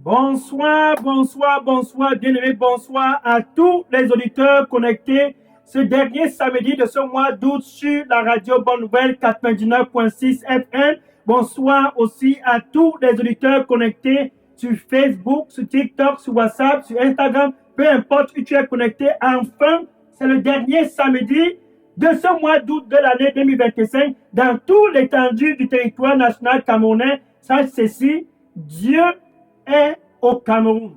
Bonsoir, bonsoir, bonsoir, bien-aimés, bonsoir à tous les auditeurs connectés ce dernier samedi de ce mois d'août sur la radio Bonne Nouvelle 99.6 FM. Bonsoir aussi à tous les auditeurs connectés sur Facebook, sur TikTok, sur WhatsApp, sur Instagram, peu importe où tu es connecté. Enfin, c'est le dernier samedi de ce mois d'août de l'année 2025 dans toute l'étendue du territoire national camerounais. Sache ceci, Dieu est au Cameroun.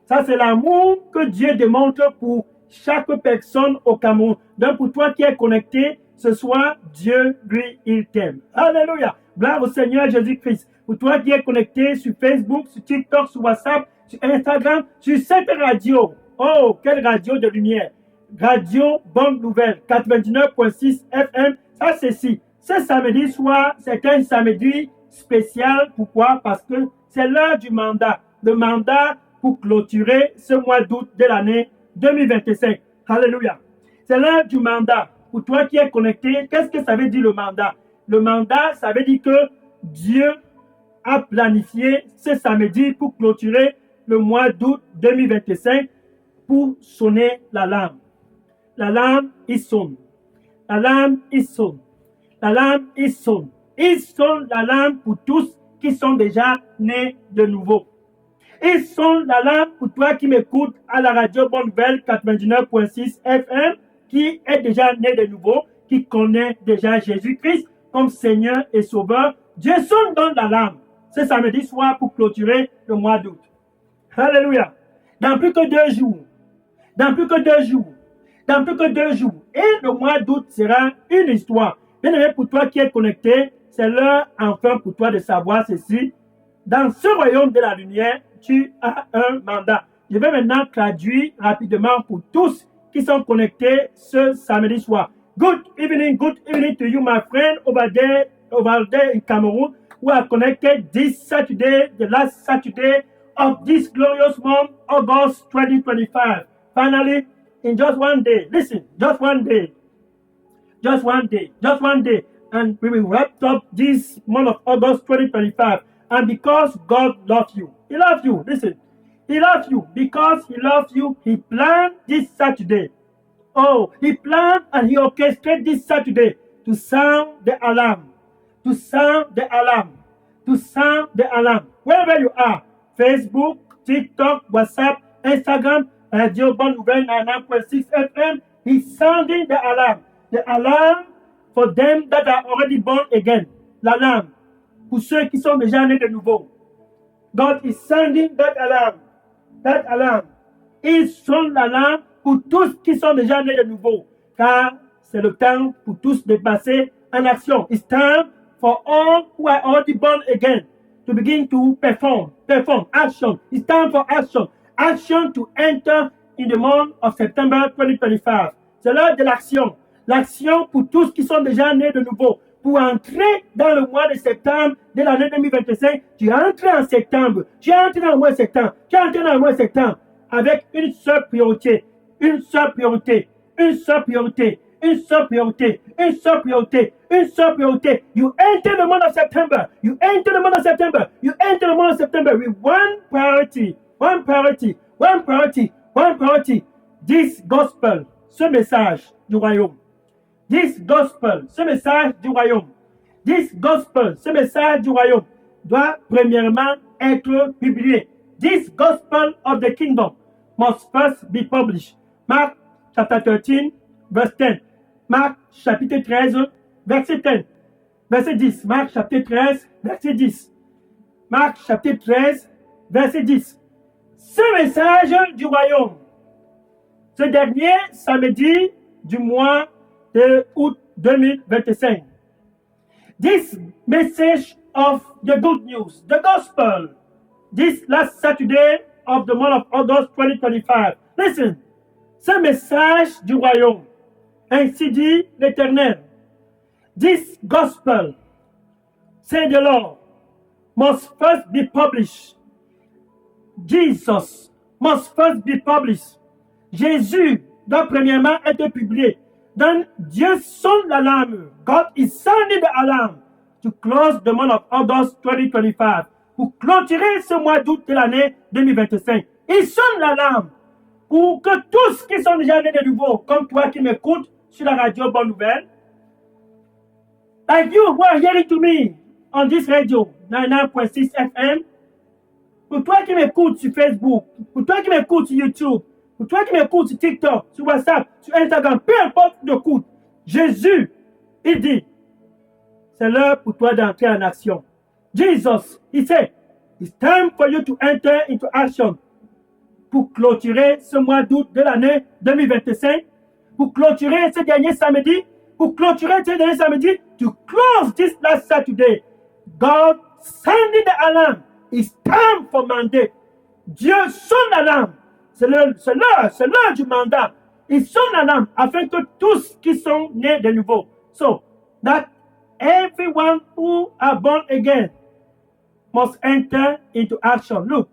Ça, c'est l'amour que Dieu démontre pour chaque personne au Cameroun. Donc, pour toi qui es connecté, ce soir, Dieu, lui, il t'aime. Alléluia. Gloire au Seigneur Jésus-Christ. Pour toi qui es connecté sur Facebook, sur TikTok, sur WhatsApp, sur Instagram, sur cette radio. Oh, quelle radio de lumière. Radio Bonne Nouvelle, 99.6 FM. Ça, c'est si. Ce samedi soir, c'est un samedi spécial. Pourquoi? Parce que c'est l'heure du mandat. Le mandat pour clôturer ce mois d'août de l'année 2025. Alléluia. C'est l'heure du mandat. Pour toi qui es connecté, qu'est-ce que ça veut dire le mandat? Le mandat, ça veut dire que Dieu a planifié ce samedi pour clôturer le mois d'août 2025 pour sonner l'alarme. L'alarme, il sonne. L'alarme, il sonne. L'alarme, il sonne. Il sonne l'alarme pour tous qui sont déjà nés de nouveau. Ils sont l'alarme pour toi qui m'écoute à la radio Bonne Nouvelle 99.6 FM, qui est déjà né de nouveau, qui connaît déjà Jésus-Christ comme Seigneur et Sauveur. Dieu sonne dans l'alarme ce samedi soir pour clôturer le mois d'août. Alléluia. Dans plus que 2 jours. Dans plus que 2 jours. Dans plus que 2 jours. Et le mois d'août sera une histoire. Bien aimé, pour toi qui es connecté, c'est l'heure enfin pour toi de savoir ceci. Dans ce royaume de la lumière, tu as un mandat. Je vais maintenant traduire rapidement pour tous qui sont connectés ce samedi soir. Good evening to you, my friend, over there in Cameroon, who are connected this Saturday, the last Saturday of this glorious month, August 2025. Finally, in just one day, listen, just one day, and we will wrap up this month of August 2025. And because God loves you, He loves you. Listen, He loves you. Because He loves you, He planned this Saturday. Oh, He planned and He orchestrated this Saturday to sound the alarm. To sound the alarm. To sound the alarm. Wherever you are, Facebook, TikTok, WhatsApp, Instagram, Radio Bonne Nouvelle 99.6 FM, He's sounding the alarm. The alarm for them that are already born again. L'alarme. Pour ceux qui sont déjà nés de nouveau. God is sounding that alarm. That alarm. Il sonne l'alarme pour tous qui sont déjà nés de nouveau. Car c'est le temps pour tous de passer en action. It's time for all who are already born again to begin to perform. Action. It's time for action. Action to enter in the month of September 2025. C'est l'heure de l'action. L'action pour tous qui sont déjà nés de nouveau. Pour entrer dans le mois de septembre de l'année 2025, tu entres en septembre. Tu entres dans le mois de septembre. Tu entres dans le mois de septembre avec une seule priorité. Une seule priorité. Une seule priorité. Une seule priorité. Une seule priorité. Une seule priorité. You enter the month of September. You enter the month of September. You enter the month of September with one priority. One priority. One priority. One priority. This gospel. Ce message du royaume. This gospel, ce message du royaume. This gospel, ce message du royaume doit premièrement être publié. This gospel of the kingdom must first be published. Mark chapter 13, verse 10. Marc chapitre 13, verset 10. Verset 10. Marc chapitre 13, verset 10. Marc chapitre 13, verset 10. Ce message du royaume. Ce dernier samedi du mois de août 2025. This message of the good news, the gospel, this last Saturday of the month of August 2025. Listen, ce message du royaume, ainsi dit l'Éternel. This gospel, say the Lord, must first be published. Jesus must first be published. Jésus doit premièrement être publié. Then Dieu sonne l'alarme. God is sounding the alarm to close the month of August 2025. pour clôturer ce mois d'août de l'année 2025. Il sonne l'alarme pour que tous qui sont déjà nés de nouveau, comme toi qui m'écoutes sur la radio Bonne Nouvelle, like you who are hearing to me on this radio 99.6 FM, pour toi qui m'écoutes sur Facebook, pour toi qui m'écoutes sur YouTube, pour toi qui m'écoutes sur TikTok, sur WhatsApp, sur Instagram, peu importe où tu écoutes, Jésus, il dit, c'est l'heure pour toi d'entrer en action. Jesus, he said, it's time for you to enter into action. Pour clôturer ce mois d'août de l'année 2025, pour clôturer ce dernier samedi, to close this last Saturday, God sounded the alarm. It's time for mandate. Dieu sonne l'alarme. C'est l'heure du mandat. Il sonne l'alarme afin que tous qui sont nés de nouveau, so that everyone who are born again must enter into action. Look,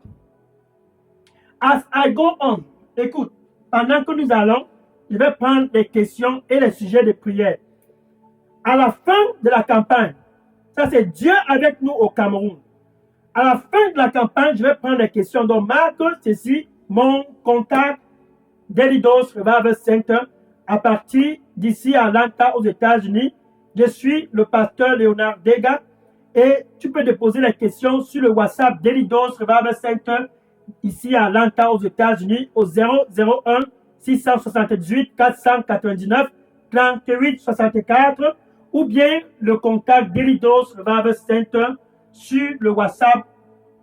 as I go on, écoute, pendant que nous allons, je vais prendre les questions et les sujets de prière. À la fin de la campagne, ça c'est Dieu avec nous au Cameroun. À la fin de la campagne, je vais prendre les questions. Donc, marque ceci, mon contact Daily Dose Revival Center à partir d'ici à Atlanta aux États-Unis. Je suis le pasteur Léonard Dega et tu peux déposer les questions sur le WhatsApp Daily Dose Revival Center ici à Atlanta aux États-Unis au 001 678 499 38 64 ou bien le contact Daily Dose Revival Center sur le WhatsApp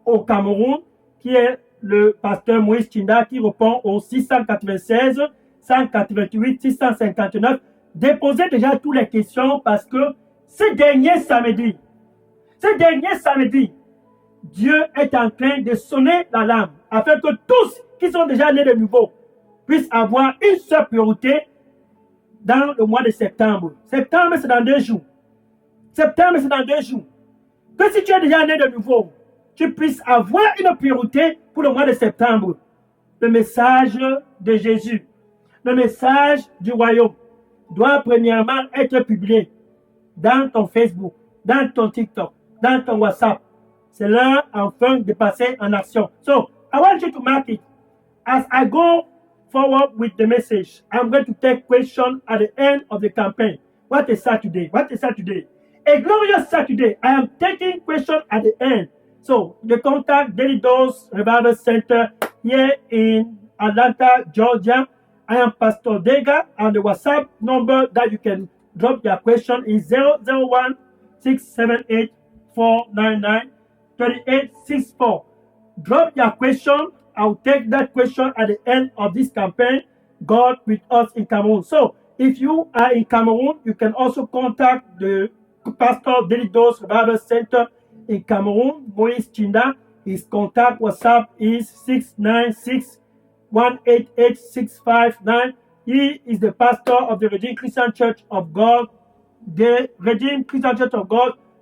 au Cameroun qui est le pasteur Moïse Tinda qui répond au 696 188 659. Déposez déjà toutes les questions parce que ce dernier samedi, Dieu est en train de sonner l'alarme afin que tous qui sont déjà nés de nouveau puissent avoir une seule priorité dans le mois de septembre. Septembre, c'est dans 2 jours. Que si tu es déjà né de nouveau, tu puisses avoir une priorité pour le mois de septembre. Le message de Jésus, le message du royaume doit premièrement être publié dans ton Facebook, dans ton TikTok, dans ton WhatsApp. C'est l'heure enfin de passer en action. So, I want you to mark it. As I go forward with the message, I'm going to take questions at the end of the campaign. What a Saturday. A glorious Saturday. I am taking questions at the end. So, the contact Daily Dose Revival Center here in Atlanta, Georgia. I am Pastor Dega, and the WhatsApp number that you can drop your question is 001 678 499 3864. Drop your question. I'll take that question at the end of this campaign. God with us in Cameroon. So, if you are in Cameroon, you can also contact the Pastor Daily Dose Revival Center in Cameroon, Moïse Chinda. His contact WhatsApp is 696 188 659. He is the pastor of the Redeemed Christian Church of God,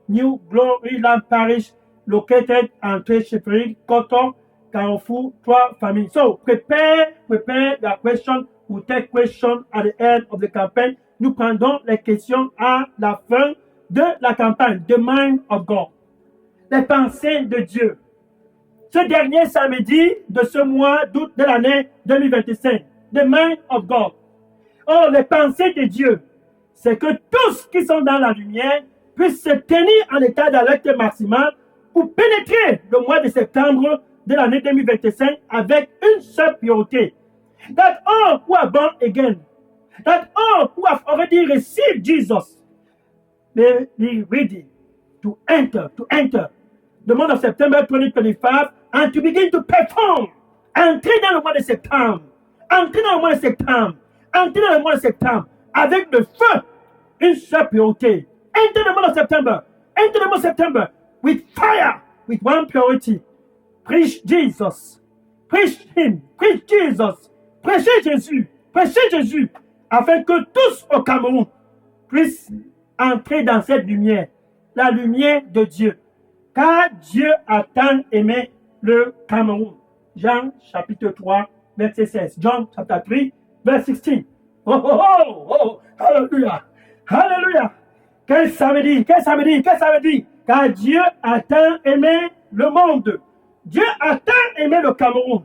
New Glory Land Parish, located in Tréchefferie, Coton, Carrefour, 3 familles. So prepare your question. We'll take question at the end of the campaign. Nous prendrons les questions à la fin de la campagne. The mind of God. Les pensées de Dieu. Ce dernier samedi de ce mois d'août de l'année 2025. The mind of God. Oh, les pensées de Dieu, c'est que tous qui sont dans la lumière puissent se tenir en état d'alerte maximale pour pénétrer le mois de septembre de l'année 2025 avec une seule priorité. That all who are born again, that all who have already received Jesus, may be ready to enter the month of September 2025 and to begin to perform. Entrer dans le mois de septembre. Entrer dans le mois de septembre avec le feu, une seule priorité. Enter the month of September with fire, with one priority. Preach Jesus. Preach Him. Preach Jesus. Prêchez Jésus, afin que tous au Cameroun puissent entrer dans cette lumière, la lumière de Dieu. Car Dieu a tant aimé le Cameroun. Jean chapitre 3, verset 16. John chapter 3, verset 16. Oh, Alléluia. Quel samedi. Car Dieu a tant aimé le monde. Dieu a tant aimé le Cameroun.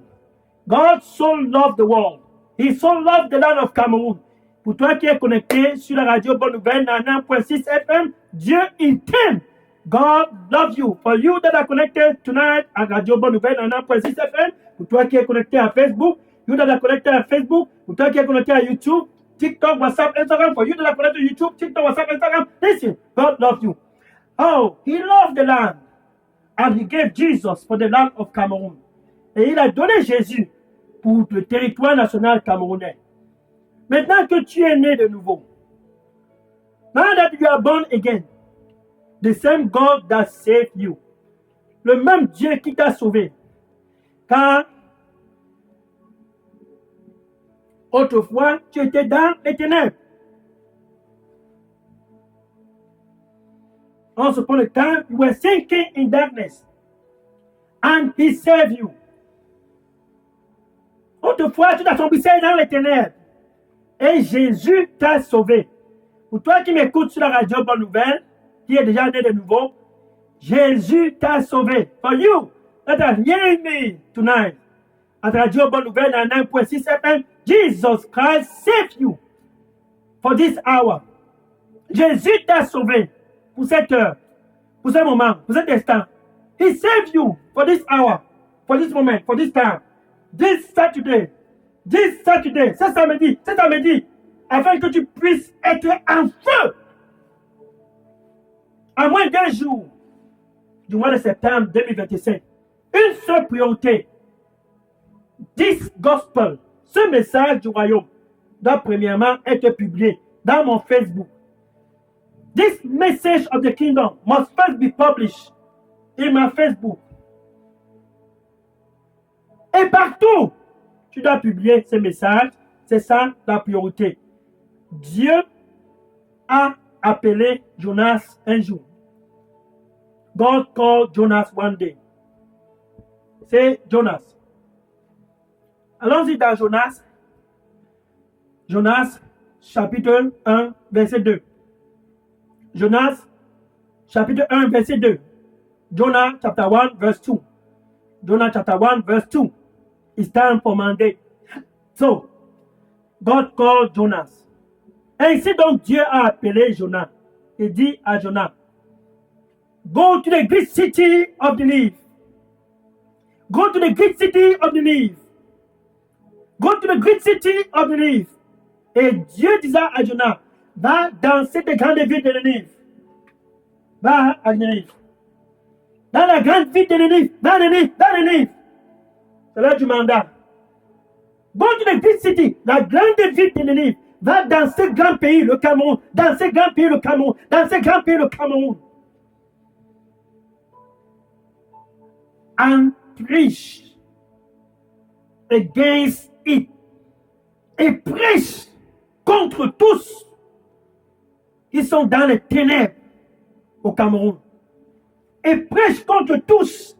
God so loved the world. He so loved the land of Cameroon. Pour toi qui es connecté sur la radio Bonne Nouvelle 99.6 FM, Dieu il t'aime. God loves you. For you that are connected tonight à Radio Bonne Nouvelle 99.6 FM, pour toi qui es connecté à Facebook, you that are connected à Facebook, pour toi qui es connecté à YouTube, TikTok, WhatsApp, Instagram, for you that are connected to YouTube, TikTok, WhatsApp, Instagram, listen, God loves you. Oh, He loved the land. And He gave Jesus for the land of Cameroon. Et il a donné Jésus pour le territoire national camerounais. Maintenant que tu es né de nouveau, now that you are born again, the same God that saved you, le même Dieu qui t'a sauvé, car autrefois tu étais dans les ténèbres. Once upon a time, you were sinking in darkness, and He saved you. Autrefois, tu t'assombrissais dans les ténèbres. Et Jésus t'a sauvé. Pour toi qui m'écoutes sur la radio Bonne Nouvelle, qui est déjà né de nouveau, Jésus t'a sauvé. For you that are hearing me tonight, at radio Bonne Nouvelle 99.6 FM, Jesus Christ saved you for this hour. Jésus t'a sauvé pour cette heure, pour ce moment, pour cet instant. He saved you for this hour, for this moment, for this time. This Saturday, ce samedi, afin que tu puisses être en feu. À moins d'un jour du mois de septembre 2025, une seule priorité. This gospel, ce message du royaume, doit premièrement être publié dans mon Facebook. This message of the kingdom must first be published in my Facebook. Et partout, tu dois publier ce message. C'est ça la priorité. Dieu a appelé Jonas un jour. God called Jonas one day. C'est Jonas. Allons-y dans Jonas. Jonas, chapitre 1, verset 2. Jonas, chapitre 1, verset 2. Jonah, chapter 1, verse 2. Jonah, chapter 1, verse 2. It's time for Monday. So, God called Jonas. Ainsi donc Dieu a appelé Jonas. Il dit à Jonas, go to the great city of Nineveh. Go to the great city of Nineveh. Go to the great city of Nineveh. Et Dieu disait à Jonas, va dans cette grande ville de Nineveh. Va à Nineveh. Dans la grande ville de Nineveh. Dans Nineveh. C'est l'heure du mandat. Go to the great city, la grande ville de Nineveh. Va dans ce grand pays, le Cameroun. Dans ce grand pays, le Cameroun. Dans ce grand pays, le Cameroun. And preach against it. Et prêche contre tous qui sont dans les ténèbres au Cameroun. Et prêche contre tous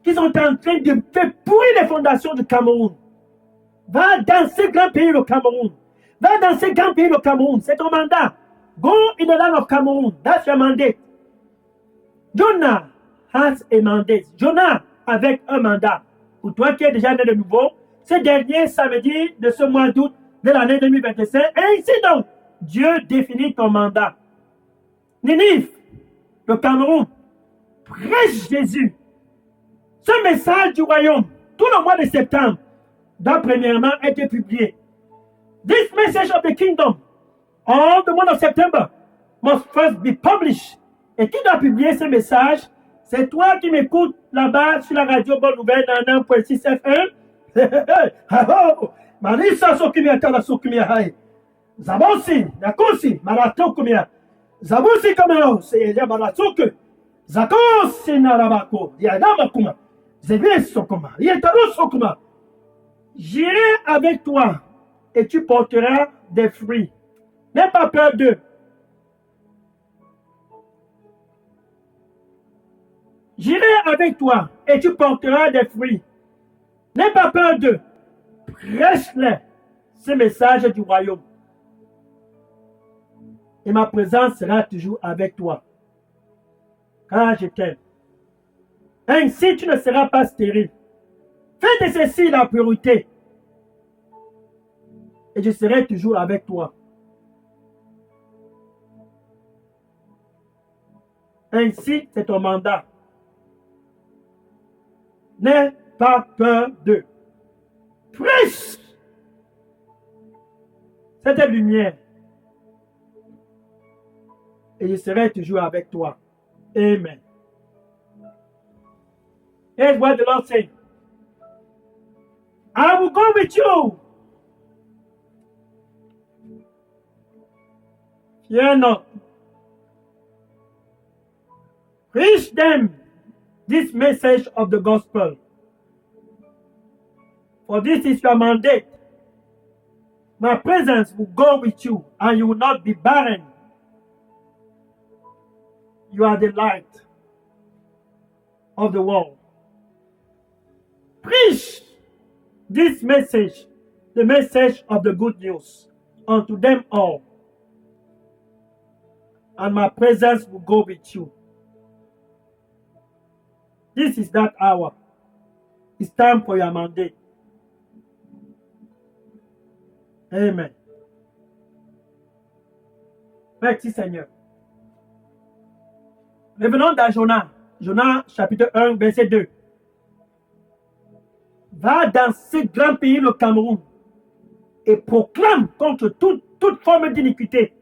qui sont en train de faire pourrir les fondations du Cameroun. Va dans ce grand pays, le Cameroun. Va dans ce grand pays, le Cameroun. C'est ton mandat. Go in the land of Cameroon. That's your mandate. Jonah has a mandate. Jonah avec un mandat. Pour toi qui es déjà né de nouveau, ce dernier samedi de ce mois d'août de l'année 2025, ainsi donc, Dieu définit ton mandat. Ninive, le Cameroun, prêche Jésus. Ce message du royaume, tout le mois de septembre, doit premièrement être publié. This message of the kingdom, all the month of September, must first be published. Et qui doit publier ce message? C'est toi qui m'écoutes là-bas sur la radio Bonne Nouvelle dans 1.6 FM. Marisa Sokimia Tala Sokimia Hai. Zabosi, Nakosi, Maratokumia. Zabosi Kamero, c'est Yabaratoke. Zakosi Narabako, Yadamakuma. Zébé Sokoma, Yetaro Sokoma. J'irai avec toi et tu porteras des fruits. N'aie pas peur d'eux. J'irai avec toi et tu porteras des fruits. N'aie pas peur d'eux. Prêche-les ce message du royaume. Et ma présence sera toujours avec toi. Car je t'aime. Ainsi, tu ne seras pas stérile. Fais de ceci la priorité. Et je serai toujours avec toi. Ainsi, c'est ton mandat. N'aie pas peur d'eux. Prêche cette lumière. Et je serai toujours avec toi. Amen. Here's what the Lord said. I will go with you. Fear not. Preach them this message of the gospel. For this is your mandate. My presence will go with you, and you will not be barren. You are the light of the world. Preach this message, the message of the good news, unto them all. And my presence will go with you. This is that hour. It's time for your mandate. Amen. Merci Seigneur. Revenons dans Jonas. Jonas chapitre 1, verset 2. Va dans ce grand pays, le Cameroun, et proclame contre toute forme d'iniquité,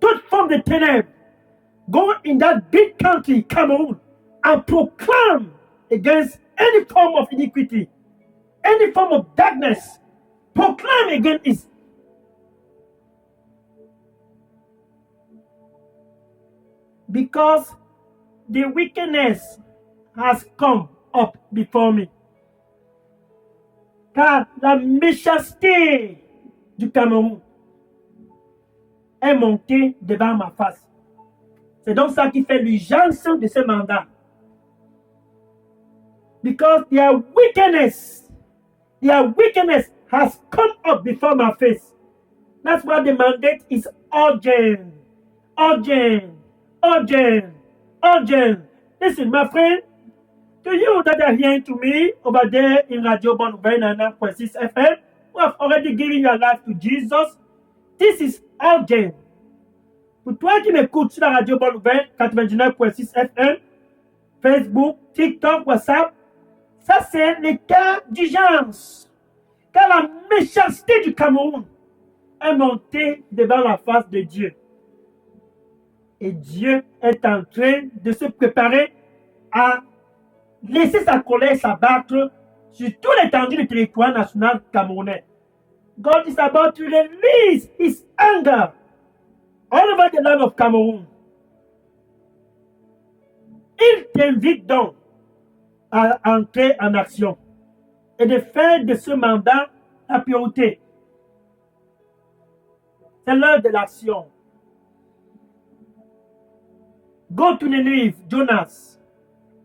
toute forme de ténèbres. Go in that big country, Cameroon, and proclaim against any form of iniquity, any form of darkness. Proclaim against it. Because the wickedness has come up before me. Car la méchanceté du Cameroun est montée devant ma face. C'est donc ça qui fait l'urgence de ce mandat. Because their wickedness has come up before my face. That's why the mandate is urgent. Urgent. Urgent. Urgent. Listen, my friend, to you that are hearing to me over there in Radio Bonne Nouvelle 99.6 FM, who have already given your life to Jesus, this is urgent. Pour toi qui m'écoutes sur la Radio Bonne Nouvelle 99.6 FM, Facebook, TikTok, WhatsApp, ça c'est l'état d'urgence. Car la méchanceté du Cameroun est montée devant la face de Dieu. Et Dieu est en train de se préparer à laisser sa colère s'abattre sur toute l'étendue du territoire national camerounais. God is about to release his anger all over the land of Cameroon. Il t'invite donc à entrer en action et de faire de ce mandat la priorité. C'est l'heure de l'action. Go to Ninive, Jonas.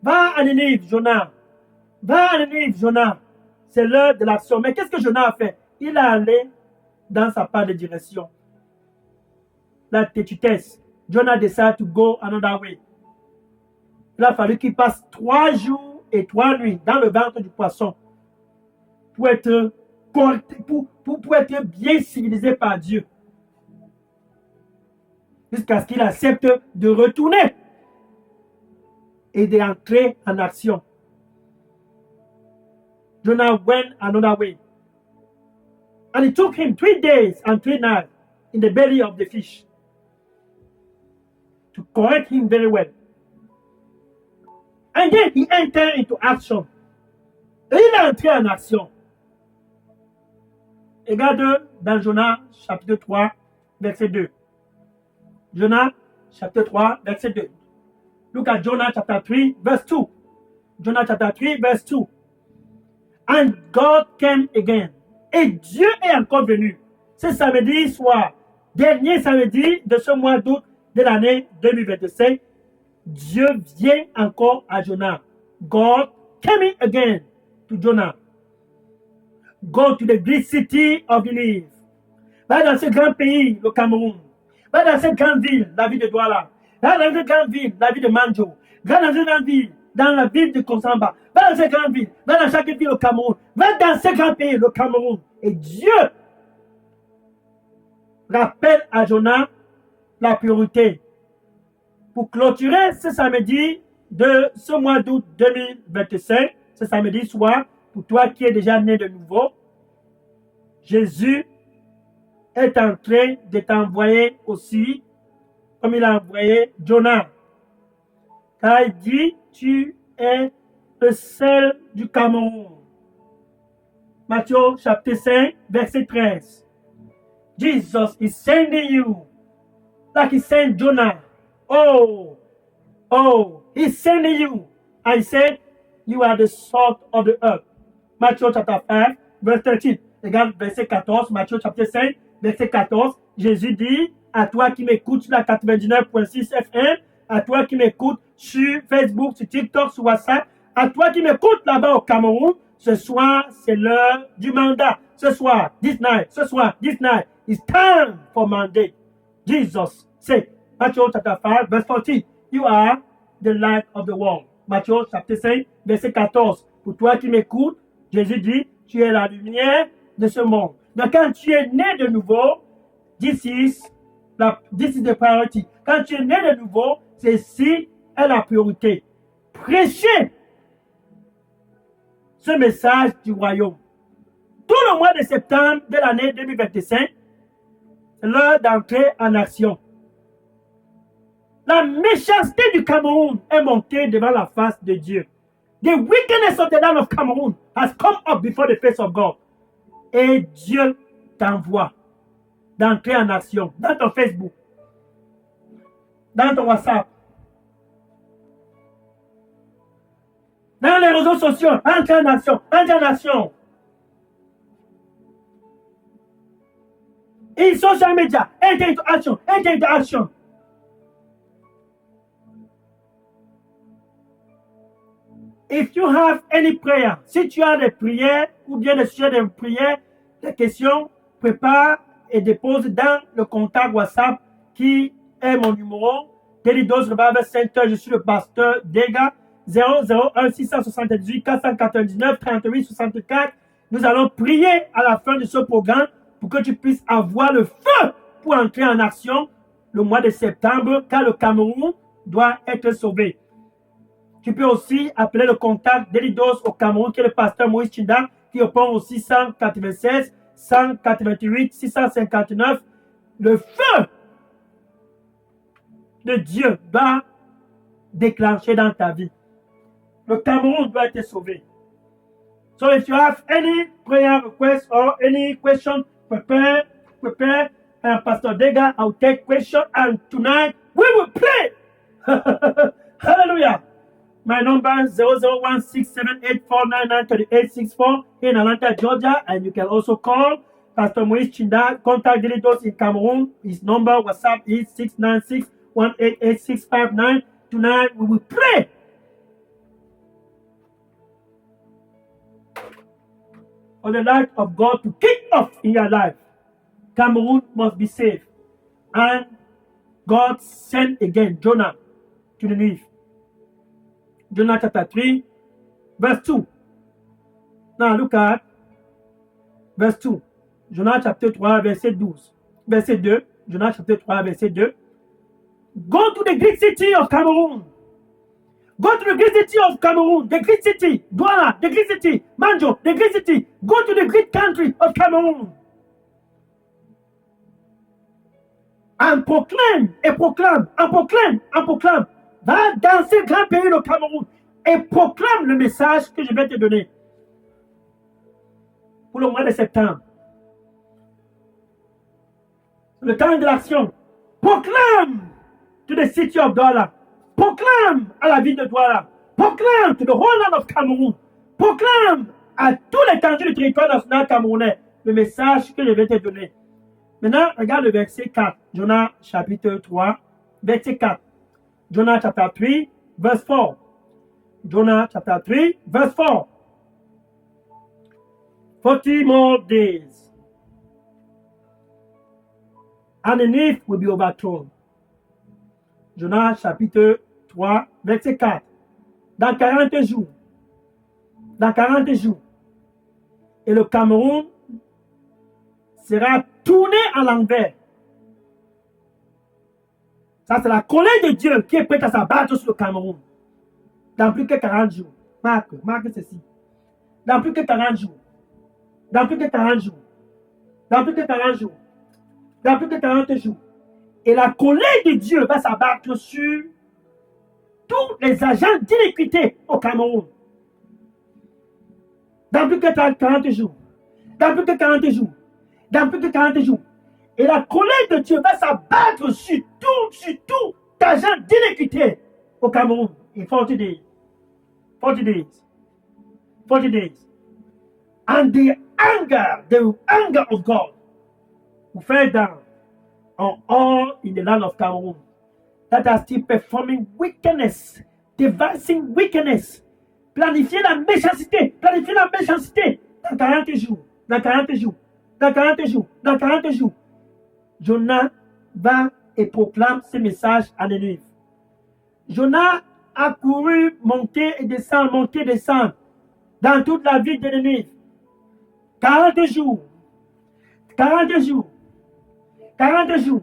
Va à Ninive, Jonas. Va à Ninive, Jonas. C'est l'heure de l'action. Mais qu'est-ce que Jonas a fait? Il est allé dans sa part de direction. La têtutesse. Jonas decided to go another way. Il a fallu qu'il passe 3 jours et 3 nuits dans le ventre du poisson pour être bien civilisé par Dieu. Jusqu'à ce qu'il accepte de retourner et d'entrer en action. Jonah went another way. And it took him 3 days and 3 nights in the belly of the fish to correct him very well. And then he entered into action. Et il est entré en action. Regarde dans Jonas chapitre 3, verset 2. Jonas chapter 3, verset 2. Look at Jonah chapter 3, verse 2. Jonah chapter 3, verse 2. And God came again. Et Dieu est encore venu. Ce samedi soir, dernier samedi de ce mois d'août de l'année 2025, Dieu vient encore à Jonah. God came again to Jonah. Go to the great city of Ninive. Va dans ce grand pays, le Cameroun. Va dans cette grande ville, la ville de Douala. Va dans cette grande ville, la ville de Manjo. Va dans cette grande ville, dans la ville de Konsamba, va dans ces grandes villes, va dans chaque ville au Cameroun, va dans ces grands pays, le Cameroun. Et Dieu rappelle à Jonas la priorité. Pour clôturer ce samedi de ce mois d'août 2025, ce samedi soir, pour toi qui es déjà né de nouveau, Jésus est en train de t'envoyer aussi, comme il a envoyé Jonas. Car il dit, tu es le sel du Cameroun. Matthieu chapitre 5, verset 13. Jesus is sending you like he sent Jonah. He's sending you. I said, you are the salt of the earth. Matthieu chapter 5, verset 13. Regarde verset 14, Matthieu chapitre 5, verset 14. Jésus dit, à toi qui m'écoutes sur la 99.6 FM, à toi qui m'écoutes sur Facebook, sur TikTok, sur WhatsApp, à toi qui m'écoutes là-bas au Cameroun, ce soir, c'est l'heure du mandat. Ce soir, this night, it's time for mandate. Jesus said, Matthew chapter 5, verse 14, you are the light of the world. Matthieu chapitre 5, verset 14. Pour toi qui m'écoutes, Jésus dit, tu es la lumière de ce monde. Donc quand tu es né de nouveau, this is the priority. Quand tu es né de nouveau, ceci est la priorité. Prêcher ce message du royaume. Tout le mois de septembre de l'année 2025, c'est l'heure d'entrer en action. La méchanceté du Cameroun est montée devant la face de Dieu. The wickedness of the land of Cameroon has come up before the face of God. Et Dieu t'envoie d'entrer en action dans ton Facebook, dans ton WhatsApp, dans les réseaux sociaux, entrer en action, In social media, enter into action. If you have any prayer, si tu as des prières ou bien des sujets de prière, des questions, prépare et dépose dans le contact WhatsApp qui est mon numéro. Daily Dose Revival Center, je suis le pasteur Dega, 001 678 499 38 64. Nous allons prier à la fin de ce programme pour que tu puisses avoir le feu pour entrer en action le mois de septembre, car le Cameroun doit être sauvé. Tu peux aussi appeler le contact d'Elidos au Cameroun, qui est le pasteur Moïse Chinda, qui répond au 696 188 659. Le feu de Dieu doit déclencher dans ta vie. Le Cameroun doit être sauvé. So if you have any prayer request or any question, prepare. And Pastor Dega, I'll take question. And tonight we will pray. Hallelujah. My number is 0016784993864 in Atlanta, Georgia. And you can also call Pastor Moïse Chinda. Contact Delidos in Cameroon. His number, WhatsApp is 696-188-659. Tonight we will pray. For the light of God to kick off in your life. Cameroon must be saved. And God sent again Jonah to the Nineveh. Jonah chapter 3, verse 2. Now look at verse 2. Jonah chapter 3, verset 12. Verset 2. Jonah chapter 3, verset 2. Go to the great city of Cameroon. Go to the great city of Cameroon, the great city, Douala, the great city, Manjo, the great city. Go to the great country of Cameroon. And proclame. Va dans ce grand pays, le Cameroun, et proclame le message que je vais te donner pour le mois de septembre. Le temps de l'action. Proclame to the city of Douala. Proclame à la ville de Douala. Proclame to the whole land of Cameroon. Proclame à tous les étendues du territoire national camerounais le message que je vais te donner. Maintenant, regarde le verset 4. Jonah chapitre 3, verset 4. Jonah chapter 3, verse 4. Jonah chapter 3, verse 4. 40 more days, and the Nineveh will be overthrown. Jonah chapitre 3, verset 4. dans 40 jours. Dans 40 jours. Et le Cameroun sera tourné à l'envers. Ça, c'est la colère de Dieu qui est prête à s'abattre sur le Cameroun. Dans plus que 40 jours. Marque ceci. Dans plus que 40 jours. Dans plus que 40 jours. Dans plus que 40 jours. Dans plus que 40 jours. Et la colère de Dieu va s'abattre sur tous les agents d'iniquité au Cameroun. Dans plus que 40 jours. Dans plus que 40 jours. Dans plus que 40 jours. Et la colère de Dieu va s'abattre sur tout agent d'iniquité au Cameroun. In 40 days. 40 days. 40 days. And the anger of God will fall down on all in the land of Cameroon that are still performing wickedness, devising wickedness, planifier la méchanceté dans 40 jours, dans 40 jours, dans 40 jours, dans 40 jours. Jonas va et proclame ce message à Nénive. Jonas a couru, monter et descendre dans toute la ville de Nénive. 40 jours. 40 jours. 40 jours.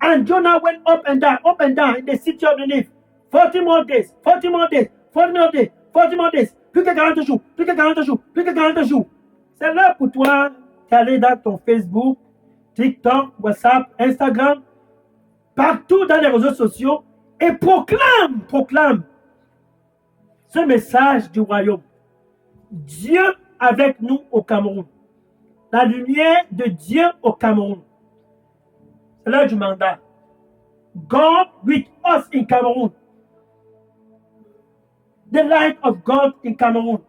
And Jonah went up and down in the city of Nineveh. 40 more days. 40 more days. 40 more days. 40 more days. Plus que 40 jours. Plus que 40 jours. Plus que 40 jours. C'est l'heure pour toi d'aller dans ton Facebook, TikTok, WhatsApp, Instagram, partout dans les réseaux sociaux et proclame ce message du royaume. Dieu avec nous au Cameroun. La lumière de Dieu au Cameroun. C'est l'heure du mandat. God with us in Cameroon. The light of God in Cameroon.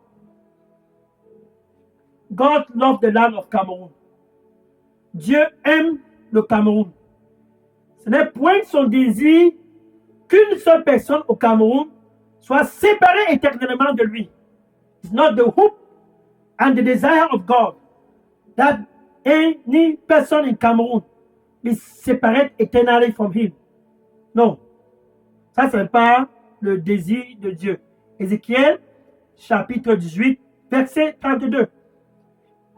God loves the land of Cameroon. Dieu aime le Cameroun. Ce n'est point son désir qu'une seule personne au Cameroun soit séparée éternellement de lui. It's not the hope and the desire of God that any person in Cameroon be separated eternally from him. Non. Ça, ce n'est pas le désir de Dieu. Ézéchiel, chapitre 18, verset 32.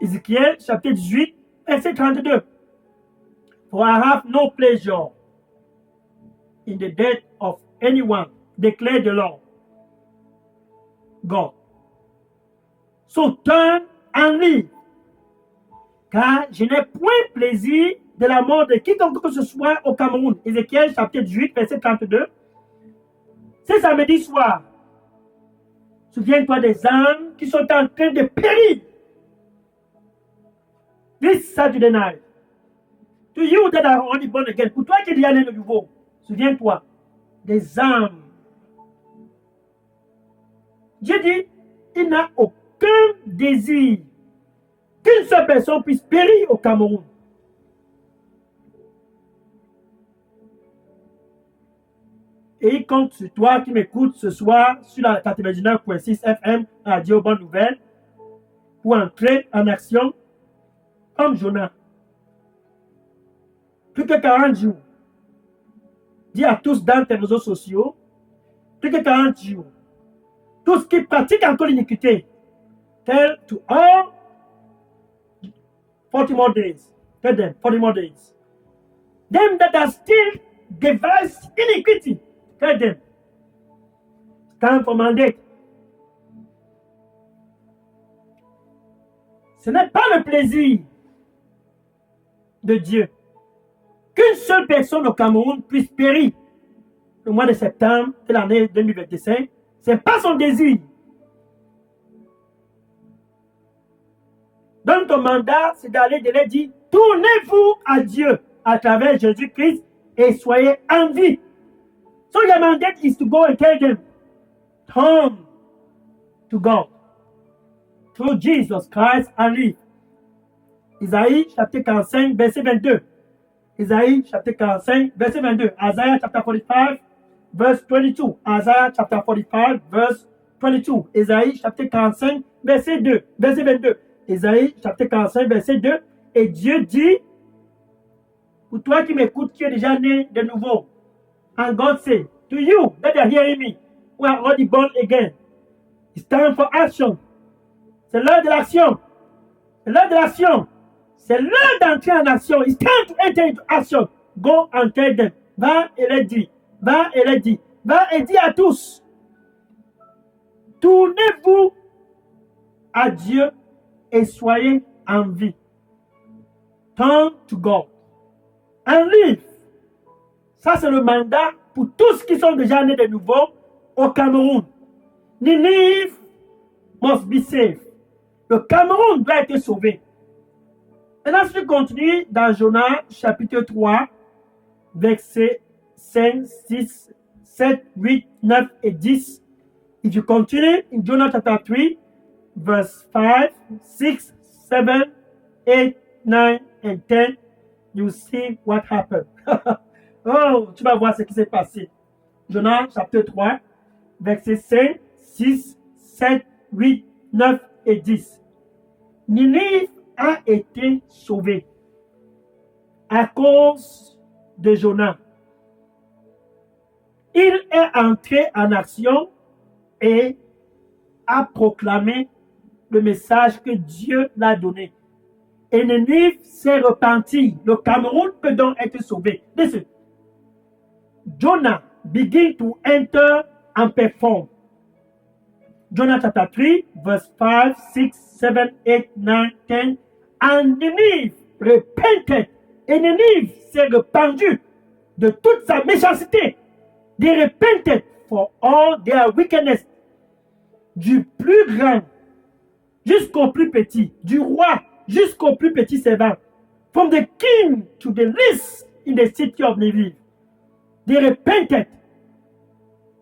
Ézéchiel, chapitre 18, verset 32. For I have no pleasure in the death of anyone, declare the Lord God. So turn and live. Car je n'ai point plaisir de la mort de quiconque que ce soit au Cameroun. Ézéchiel, chapitre 18, verset 32. C'est samedi soir. Souviens-toi des âmes qui sont en train de périr. This Saturday night. To you that are already born again. Pour toi qui es déjà né de nouveau. Souviens-toi des âmes. Dieu dit, il n'a aucun désir qu'une seule personne puisse périr au Cameroun. Et il compte sur toi qui m'écoutes ce soir sur la 99.6 FM Radio Bonne Nouvelle pour entrer en action comme Jonas. Plus que 40 jours. Dis à tous dans tes réseaux sociaux, plus que 40 jours. Tous qui pratiquent encore l'iniquité, tell to all 40 more days. Tell them 40 more days. Them that are still devise iniquity. Tell them. Time for mandate. Ce n'est pas le plaisir de Dieu qu'une seule personne au Cameroun puisse périr le mois de septembre de l'année 2025. Ce n'est pas son désir. Donc ton mandat, c'est d'aller de leur dire, tournez-vous à Dieu à travers Jésus-Christ et soyez en vie. So your mandate is to go and tell them, turn to God through Jesus Christ and live. Isaïe chapitre 45, verset 22. Isaïe chapitre 45, verset 22. Isaiah chapter 45, verse 22. Isaiah chapter 45, verse 22. Isaïe chapitre 45, verset 2. Verset 22. Isaïe chapitre 45, verset 2. Et Dieu dit, pour toi qui m'écoutes, qui es déjà né de nouveau, and God say, to you that are hearing me, who are already born again. It's time for action. C'est l'heure de l'action. C'est l'heure de l'action. C'est l'heure d'entrer en action. It's time to enter into action. Go and tell them. Va et les dis. Va et les dis. Va et dis à tous. Tournez-vous à Dieu et soyez en vie. Turn to God and live. Ça, c'est le mandat pour tous qui sont déjà nés de nouveau au Cameroun. Ninive must be saved. Le Cameroun doit être sauvé. Maintenant, si tu continues dans Jonas chapitre 3, versets 5, 6, 7, 8, 9 et 10. If you continue in Jonas chapter 3, verse 5, 6, 7, 8, 9 and 10, you see what happened. Oh, tu vas voir ce qui s'est passé. Jonas chapitre 3, versets 5, 6, 7, 8, 9 et 10. Ninive a été sauvé à cause de Jonas. Il est entré en action et a proclamé le message que Dieu l'a donné. Et Ninive s'est repenti. Le Cameroun peut donc être sauvé. Listen. Jonah began to enter and perform. Jonah chapter 3, verse 5, 6, 7, 8, 9, 10. And Ninive repented. Et Ninive s'est repentu de toute sa méchanceté. They repented for all their wickedness. Du plus grand jusqu'au plus petit. Du roi jusqu'au plus petit servant. From the king to the least in the city of Ninive. They repented.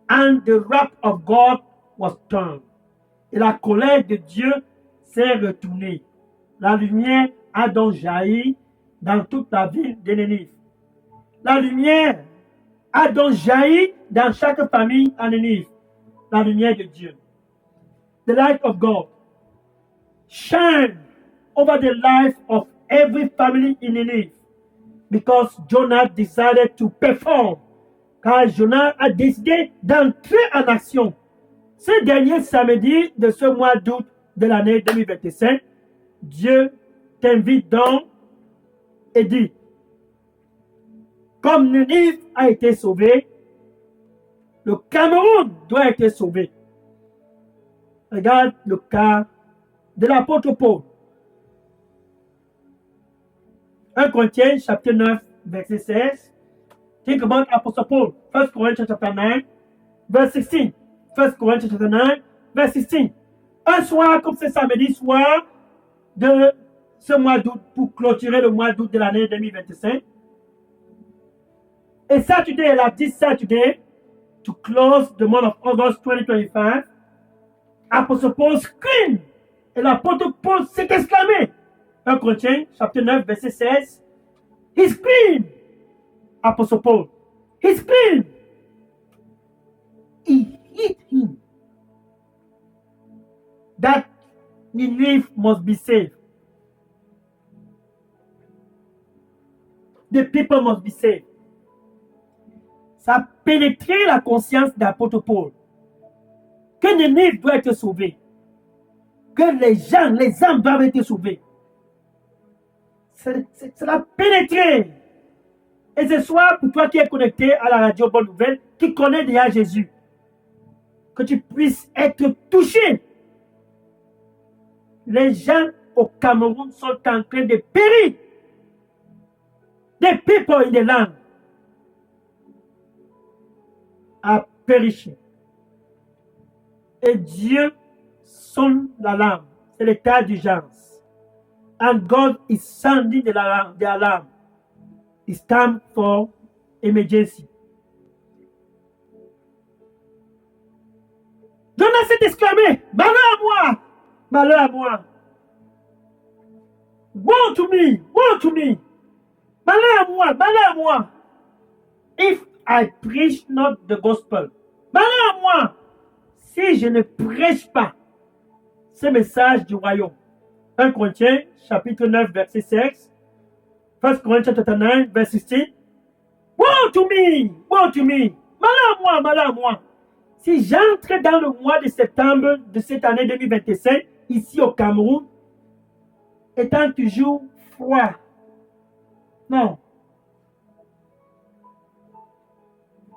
And the wrath of God was turned. Et la colère de Dieu s'est retournée. La lumière a donc jailli dans toute la ville de Ninive. La lumière a donc jailli dans chaque famille en Ninive. La lumière de Dieu. The light of God shine over the life of every family in Ninive. Because Jonah decided to perform. Car Jonah a décidé d'entrer en action. Ce dernier samedi de ce mois d'août de l'année 2025, Dieu t'invite donc et dit, comme Ninive a été sauvé, le Cameroun doit être sauvé. Regarde le cas de l'apôtre Paul. 1 Corinthiens chapitre 9, verset 16. Think about Apostle Paul. 1 Corinthians chapter 9, verse 16. 1 Corinthians chapter 9, verse 16. Un soir, comme ce samedi soir de ce mois d'août, pour clôturer le mois d'août de l'année 2025. Et Saturday, la 10 Saturday, to close the month of August 2025, Apostle Paul screamed. Et l'apôtre Paul s'est exclamé. 1 Corinthiens chapitre 9, verset 16. He screamed. Apostle Paul. He screamed. He hit him. That Ninive must be saved. The people must be saved. Ça a pénétré la conscience d'apôtre Paul. Que Ninive doit être sauvé. Que les gens, les âmes doivent être sauvées. Ça l'a pénétré. Et ce soir, pour toi qui es connecté à la radio Bonne Nouvelle, qui connaît déjà Jésus, que tu puisses être touché. Les gens au Cameroun sont en train de périr. The people in the land are perishing. Et Dieu sonne l'alarme. C'est l'état d'urgence. And God is sounding the alarm. It's time for emergency. Jonas s'est exclamé, malheur à moi, malheur à moi. Woe to me, woe to me. Malheur à moi, malheur à moi. If I preach not the gospel, malheur à moi, si je ne prêche pas ce message du royaume. 1 Corinthiens, chapitre 9, verset 6. 1 Corinthians chapter 9, verse 16. Woe to me, woe to me. Malheur à moi, malheur à moi. Si j'entre dans le mois de septembre de cette année 2025, ici au Cameroun, étant toujours froid, non.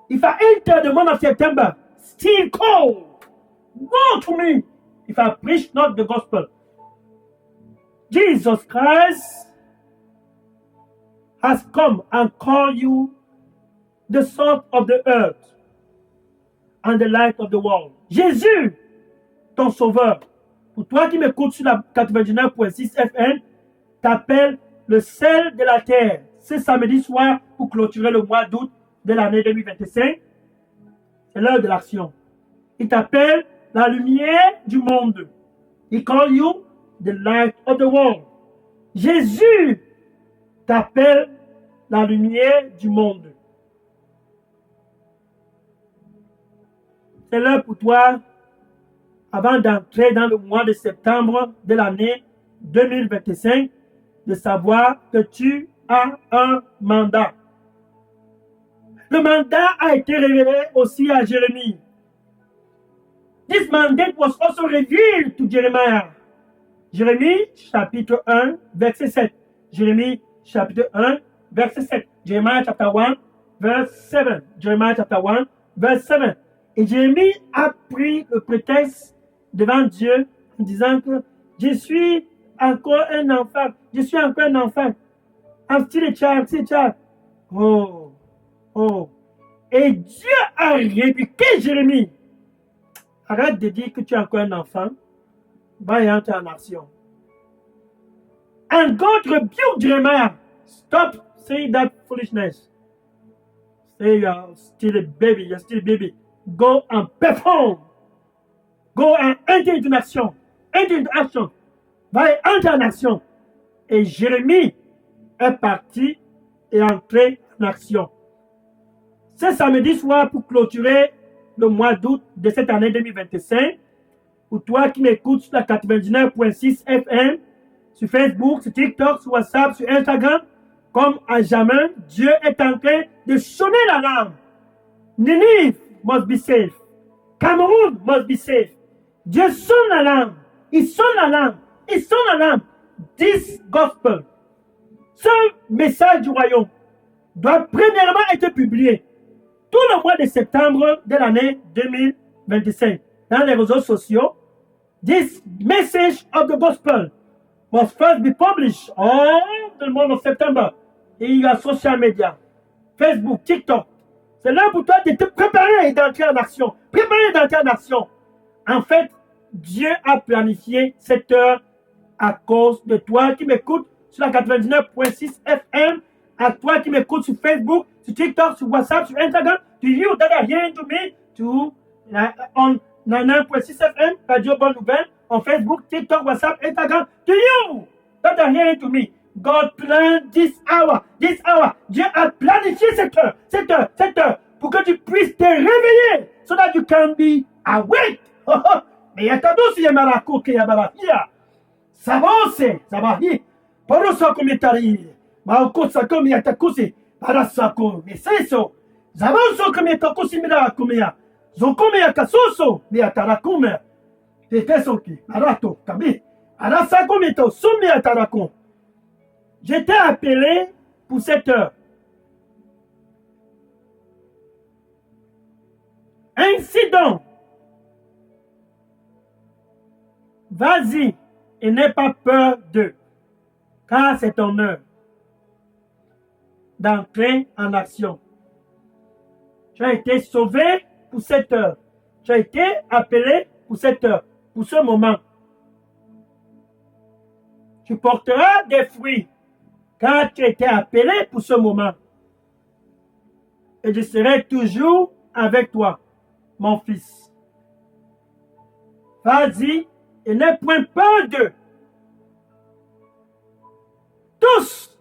If I enter the month of September, still cold, woe to me if I preach not the gospel. Jesus Christ has come and called you the salt of the earth and the light of the world. Jésus, ton sauveur, pour toi qui m'écoutes sur la 99.6 FM, t'appelle le sel de la terre. Ce samedi soir, pour clôturer le mois d'août de l'année 2025, c'est l'heure de l'action. Il t'appelle la lumière du monde. He call you the light of the world. Jésus t'appelle la lumière du monde. C'est l'heure pour toi, avant d'entrer dans le mois de septembre de l'année 2025, de savoir que tu as un mandat. Le mandat a été révélé aussi à Jérémie. This mandate was also revealed to Jeremiah. Jérémie chapitre 1, verset 7. Jérémie chapitre 1, verset 7. Jeremiah chapter 1, verse 7. Jeremiah chapter 1, verse 7. Et Jérémie a pris le prétexte devant Dieu en disant que je suis encore un enfant. Je suis encore un enfant. I'm still a child, still a child. Oh, oh. Et Dieu a répliqué Jérémie. Arrête de dire que tu es encore un enfant. Va y entrer en action. And God rebuked Jeremiah. Stop saying that foolishness. Say you're still a baby, you're still a baby. Go and perform. Go and enter into action. Enter into action. Va y entrer en action. Et Jérémie est parti et entré en action. Ce samedi soir, pour clôturer le mois d'août de cette année 2025, pour toi qui m'écoutes sur la 99.6 FM, sur Facebook, sur TikTok, sur WhatsApp, sur Instagram, comme à jamais, Dieu est en train de sonner l'alarme. Ninive must be safe. Cameroun must be safe. Dieu sonne l'alarme. Il sonne l'alarme. Il sonne l'alarme. This gospel, ce message du royaume, doit premièrement être publié tout le mois de septembre de l'année 2025 dans les réseaux sociaux. This message of the gospel must first be published all the month of September. Et il y a social media, Facebook, TikTok. C'est l'heure pour toi de te préparer et d'entrer en action. Préparer et d'entrer en action. En fait, Dieu a planifié cette heure à cause de toi qui m'écoutes sur la 99.6 FM, à toi qui m'écoutes sur Facebook, sur TikTok, sur WhatsApp, sur Instagram, to you that are hearing to me, to on 99.6 FM, Radio Bonne Nouvelle, on Facebook, TikTok, WhatsApp, Instagram, to you that are hearing to me. God planned this hour. Dieu a planifié cette heure, pour que tu puisses te réveiller, so that you can be awake. Mais yatadosi ya marako ke ya barahia. Savose, sabahi. Porosako mitari. Maokosa komi yatakusi. Parasako miseso. Zavonso komi yatakusi mirakumia. Zokome yakasuso miatarakume. Tetesoki, arato, kabi. Arasako mito sumi atarakum. J'étais appelé pour cette heure. Ainsi donc, vas-y et n'aie pas peur d'eux, car c'est ton heure d'entrer en action. Tu as été sauvé pour cette heure. Tu as été appelé pour cette heure, pour ce moment. Tu porteras des fruits, car tu as été appelé pour ce moment. Et je serai toujours avec toi, mon fils. Vas-y et n'aie point peur d'eux. Tous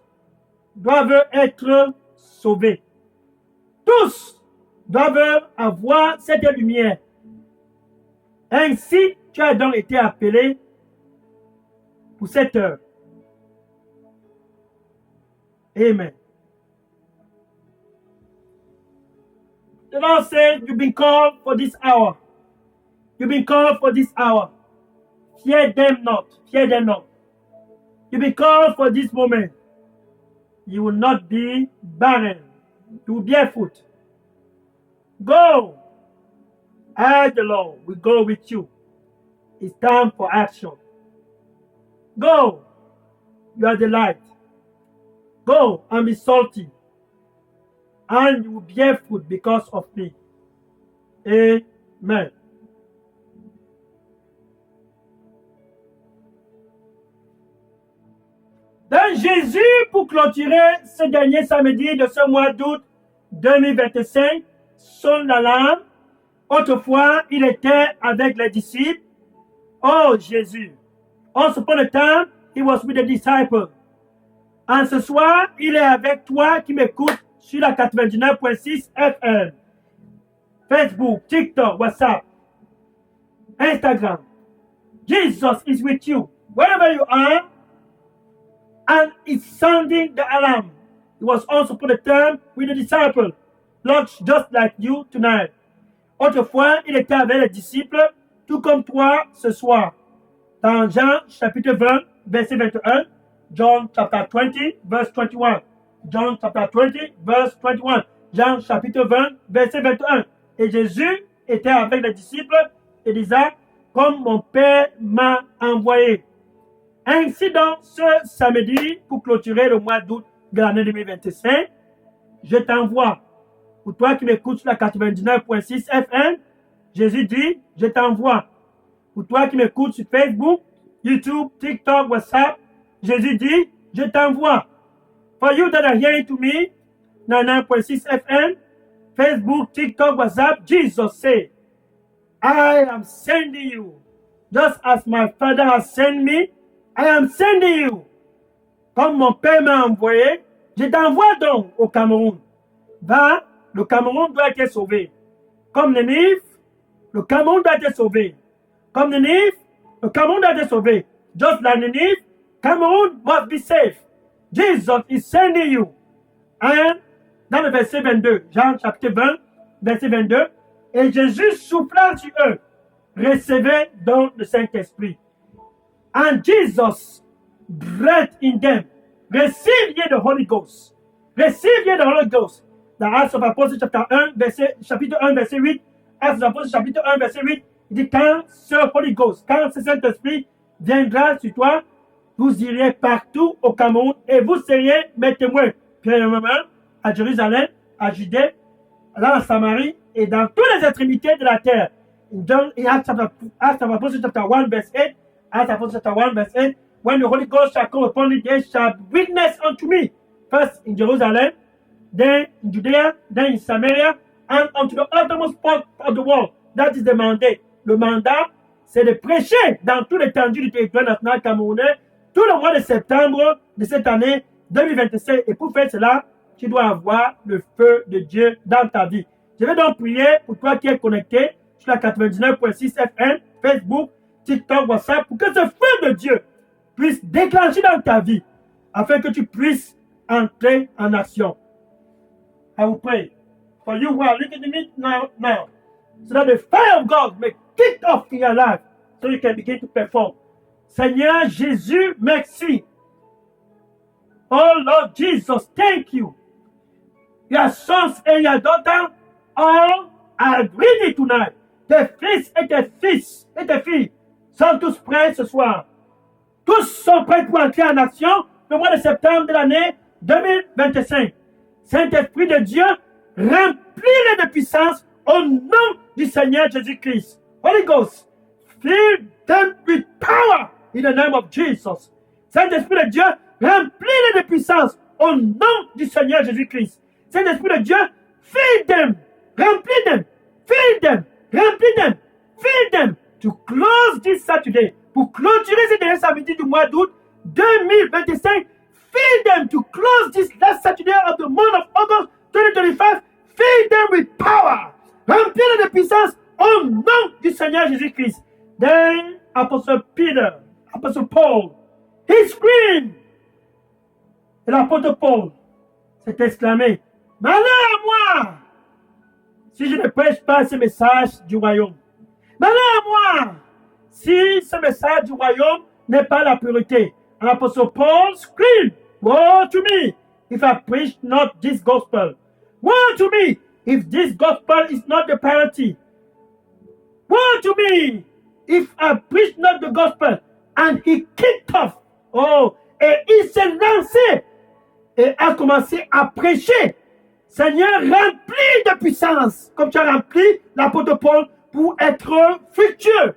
doivent être sauvés. Tous doivent avoir cette lumière. Ainsi, tu as donc été appelé pour cette heure. Amen. The Lord said, you've been called for this hour. You've been called for this hour. Fear them not. Fear them not. You've been called for this moment. You will not be barren. You will bear fruit. Go. I, the Lord, will go with you. It's time for action. Go. You are the light. Go and be salty. And you will bear fruit because of me. Amen. Donc Jésus, pour clôturer ce dernier samedi de ce mois d'août 2025, sonne l'alarme. Autrefois, il était avec les disciples. Oh Jésus. Once upon a time, he was with the disciples. En ce soir, il est avec toi qui m'écoute sur la 99.6 FM. Facebook, TikTok, WhatsApp, Instagram. Jesus is with you. Wherever you are, and it's sounding the alarm. It was also put a time with the disciples. Lord, just like you tonight. Autrefois, il était avec les disciples, tout comme toi ce soir. Dans Jean chapitre 20, verset 21, John chapter 20, verse 21. John chapter 20, verse 21. Jean chapitre 20, verset 21. Et Jésus était avec les disciples et disait, comme mon Père m'a envoyé. Ainsi donc, ce samedi, pour clôturer le mois d'août de l'année 2025, je t'envoie. Pour toi qui m'écoutes sur la 99.6 FM, Jésus dit, je t'envoie. Pour toi qui m'écoutes sur Facebook, YouTube, TikTok, WhatsApp, Jésus dit, je t'envoie. For you that are hearing to me, 99.6 FM, Facebook, TikTok, WhatsApp, Jesus said, I am sending you. Just as my Father has sent me, I am sending you. Comme mon Père m'a envoyé, je t'envoie donc au Cameroun. Va, le Cameroun doit être sauvé. Comme Nénive, le Cameroun doit être sauvé. Comme Nénive, le Cameroun doit être sauvé. Just like Nénive, Cameroun must be saved. Jesus is sending you. And dans le verset 22, Jean chapitre 20, verset 22, et Jésus souffla sur eux. Recevez donc le Saint-Esprit. And Jesus breathed in them. Receive ye the Holy Ghost. Receive ye the Holy Ghost. Dans Actes of Apostles chapitre 1, verset 8, Actes of Apostles chapitre 1, verset 8, il dit quand ce Holy Ghost, quand ce Saint-Esprit viendra sur toi, vous irez partout au Cameroun et vous seriez mes témoins. Premièrement, à Jérusalem, à Judée, dans la Samarie et dans toutes les extrémités de la terre. Dans Acts of Apostles chapter 1, verse 8, Acts of Apostles chapter 1, verse 8, when the Holy Ghost shall come upon you, they shall witness unto me. First in Jerusalem, then in Judea, then in Samaria, and unto the uttermost part of the world. That is the mandate. Le mandat, c'est de prêcher dans toute l'étendue du territoire national camerounais tout le mois de septembre de cette année 2025. Et pour faire cela, tu dois avoir le feu de Dieu dans ta vie. Je vais donc prier pour toi qui es connecté sur la 99.6 FM, Facebook, TikTok, WhatsApp, pour que ce feu de Dieu puisse déclencher dans ta vie, afin que tu puisses entrer en action. I will pray for you who are looking at me now, so that the fire of God may kick off in your life, so you can begin to perform. Seigneur Jésus, merci. Oh Lord Jesus, thank you. Your sons and your daughters all are ready tonight. Tes fils et tes filles sont tous prêts ce soir. Tous sont prêts pour entrer en action le mois de septembre de l'année 2025. Saint-Esprit de Dieu, remplis-les de puissance au nom du Seigneur Jésus-Christ. Holy Ghost, fill them with power in the name of Jesus. Saint-Esprit de Dieu, remplis-les de puissance au nom du Seigneur Jésus-Christ. Saint-Esprit de Dieu, fill them, remplis them, fill them, remplis them, fill them to close this Saturday. Pour clôturer ce dernier samedi du mois d'août 2025, fill them to close this last Saturday of the month of August 2025. Fill them with power. Remplis-les de puissance au nom du Seigneur Jésus-Christ. Then Apostle Peter, Apostle Paul, he screamed. Et l'apôtre Paul s'est exclamé, malheur à moi! si je ne prêche pas ce message du royaume. Maintenant, moi, si ce message du royaume n'est pas la priorité, l'Apostle Paul screamed, woe to me if I preach not this gospel. Woe to me if this gospel is not the priority. Woe to me if I preach not the gospel. And he kicked off. Oh, et il s'est lancé et a commencé à prêcher. Seigneur, remplis de puissance, comme tu as rempli l'apôtre Paul pour être fructueux.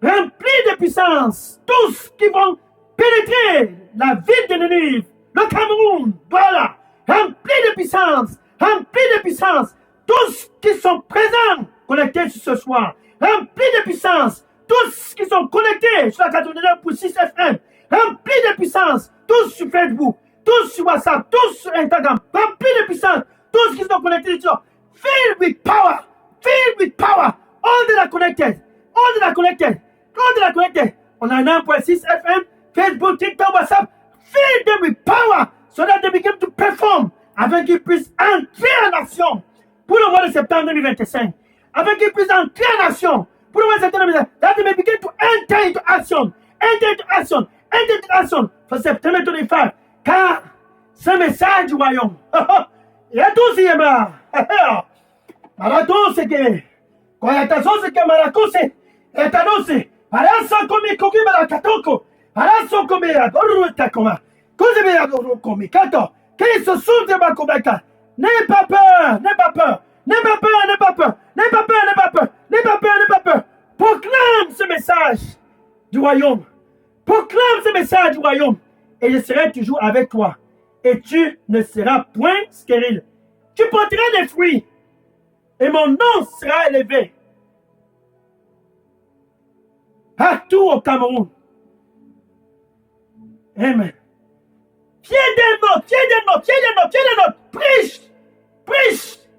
Remplis de puissance tous qui vont pénétrer la ville de Nénive, le Cameroun, voilà. Remplis de puissance, tous qui sont présents, connectés ce soir. Remplis de puissance, tous qui sont connectés sur la 89.6 FM. Remplis de puissance, tous sur Facebook, tous sur WhatsApp, tous sur Instagram. Remplis de puissance, tous qui sont connectés sur filled with power, all that are connected, on a 9.6 FM, Facebook, TikTok, WhatsApp, fill them with power so that they begin to perform afin qu'ils puissent entrer en action pour le mois de septembre 2025. Afin qu'ils puissent entrer en action pour le mois de septembre 2025. That they may begin to enter into action for September 25. Car ce message du royaume, il y a tous les mains. Marathon, c'est que, quand il y a ta sauce, c'est que marathon, c'est, et ta dose, Paraso come kogi barakatoko. Paraso come adoruta koma. Cose me adorukomi kato. Che se sunte bakobeka. N'aie pas peur. Proclame ce message du royaume. Et je serai toujours avec toi. Et tu ne seras point stérile. Tu porteras des fruits. Et mon nom sera élevé. Partout au Cameroun. Amen. Fier des notes. Preach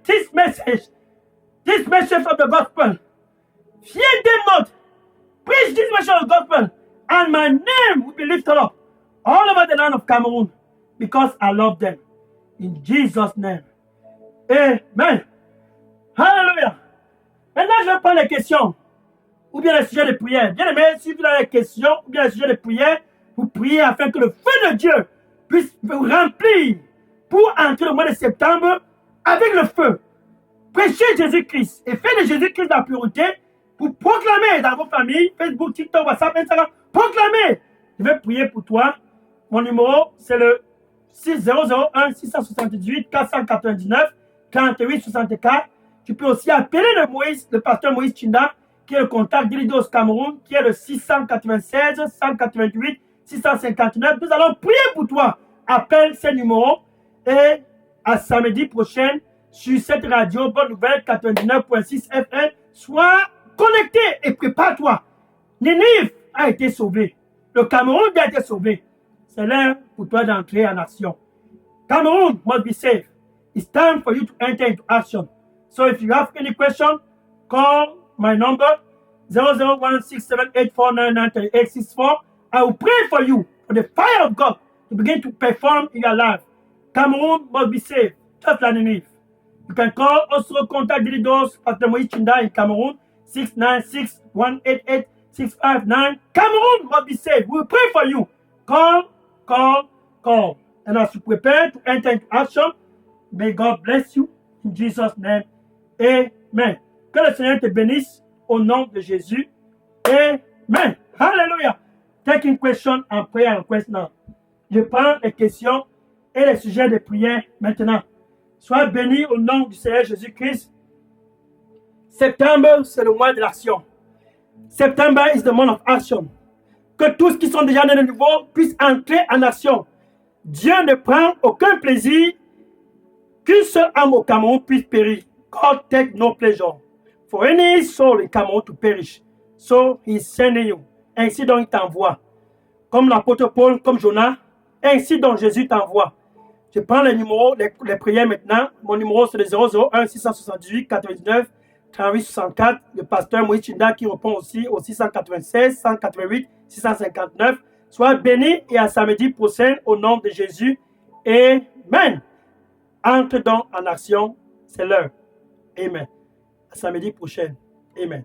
this message of the gospel. Fier des notes. Preach this message of the gospel. And my name will be lifted up all over the land of Cameroon because I love them. In Jesus' name. Amen. Hallelujah. Maintenant, je vais prendre les questions. Ou bien les sujets de prière. Bien aimé, si vous avez des questions ou bien les sujets de prière, vous priez afin que le feu de Dieu puisse vous remplir pour entrer le mois de septembre avec le feu. Prêchez Jésus-Christ et faites de Jésus-Christ la priorité pour proclamer dans vos familles, Facebook, TikTok, WhatsApp, Instagram, proclamer. Je vais prier pour toi. Mon numéro, c'est le 6001 678 499 48 64. Tu peux aussi appeler le pasteur Moïse Chinda, qui est le contact d'Ilidos Cameroun, qui est le 696 188 659. Nous allons prier pour toi. Appelle ces numéros et à samedi prochain sur cette radio Bonne Nouvelle 99.6 FM. Sois connecté et prépare-toi. Nénive a été sauvé. Le Cameroun a été sauvé. C'est l'heure pour toi d'entrer en action. Cameroun must be saved. It's time for you to enter into action. So if you have any question, call my number 0016784993864. I will pray for you for the fire of God to begin to perform in your life. Cameroon must be saved, just like Nénive. You can call also contact Dilidos, Pastor Moïse Chinda in Cameroon, 696-188-659. Cameroon must be saved. We will pray for you. Call. And as you prepare to enter into action, may God bless you in Jesus' name. Amen. Que le Seigneur te bénisse au nom de Jésus. Amen. Hallelujah. Taking question and prayer request now. Je prends les questions et les sujets de prière maintenant. Sois béni au nom du Seigneur Jésus-Christ. Septembre, c'est le mois de l'action. September is the month of action. Que tous qui sont déjà nés de nouveau puissent entrer en action. Dieu ne prend aucun plaisir qu'une seule âme au Cameroun puisse périr. God take no pleasure for any soul in Cameroun to perish. So he is sending you. Ainsi donc il t'envoie. Comme l'apôtre Paul, comme Jonas. Ainsi donc Jésus t'envoie. Je prends les numéros, les prières maintenant. Mon numéro c'est le 001 678 99 38 64. Le pasteur Moïse Chinda qui répond aussi au 696 188 659. Sois béni et à samedi prochain au nom de Jésus. Amen. Entre donc en action, c'est l'heure. Amen. À samedi prochain. Amen.